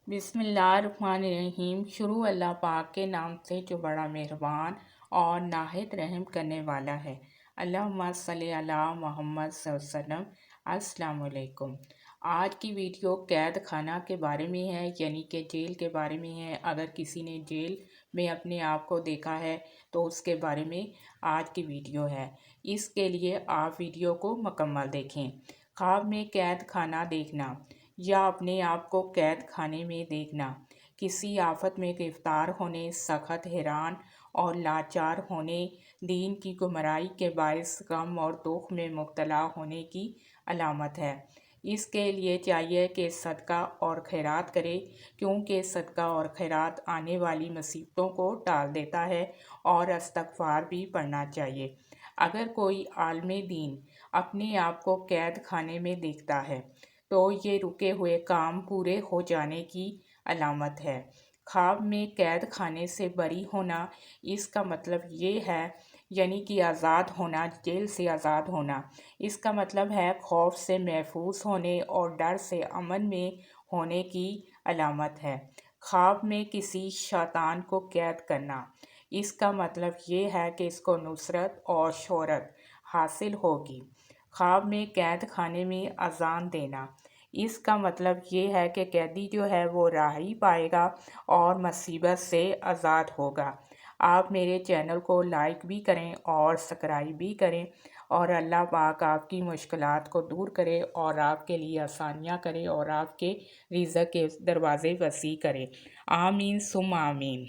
بسم اللہ الرحمن الرحیم۔ شروع اللہ پاک کے نام سے جو بڑا مہربان اور نہایت رحم کرنے والا ہے۔ اللہم صلی علی محمد صلی اللہ علیہ وسلم۔ السلام علیکم۔ آج کی ویڈیو قید خانہ کے بارے میں ہے، یعنی کہ جیل کے بارے میں ہے۔ اگر کسی نے جیل میں اپنے آپ کو دیکھا ہے تو اس کے بارے میں آج کی ویڈیو ہے۔ اس کے لیے آپ ویڈیو کو مکمل دیکھیں۔ خواب میں قید خانہ دیکھنا یا اپنے آپ کو قید خانے میں دیکھنا، کسی آفت میں گرفتار ہونے، سخت حیران اور لاچار ہونے، دین کی گمراہی کے باعث غم اور دکھ میں مبتلا ہونے کی علامت ہے۔ اس کے لیے چاہیے کہ صدقہ اور خیرات کرے، کیونکہ صدقہ اور خیرات آنے والی مصیبتوں کو ٹال دیتا ہے، اور استغفار بھی پڑھنا چاہیے۔ اگر کوئی عالم دین اپنے آپ کو قید خانے میں دیکھتا ہے تو یہ رکے ہوئے کام پورے ہو جانے کی علامت ہے۔ خواب میں قید خانے سے بری ہونا، اس کا مطلب یہ ہے، یعنی کہ آزاد ہونا، جیل سے آزاد ہونا۔ اس کا مطلب ہے خوف سے محفوظ ہونے اور ڈر سے امن میں ہونے کی علامت ہے۔ خواب میں کسی شیطان کو قید کرنا، اس کا مطلب یہ ہے کہ اس کو نصرت اور شہرت حاصل ہوگی۔ خواب میں قید خانے میں اذان دینا، اس کا مطلب یہ ہے کہ قیدی جو ہے وہ رہائی پائے گا اور مصیبت سے آزاد ہوگا۔ آپ میرے چینل کو لائک بھی کریں اور سبسکرائب بھی کریں، اور اللہ پاک آپ کی مشکلات کو دور کرے اور آپ کے لیے آسانیاں کرے اور آپ کے رزق کے دروازے وسیع کرے۔ آمین ثم آمین۔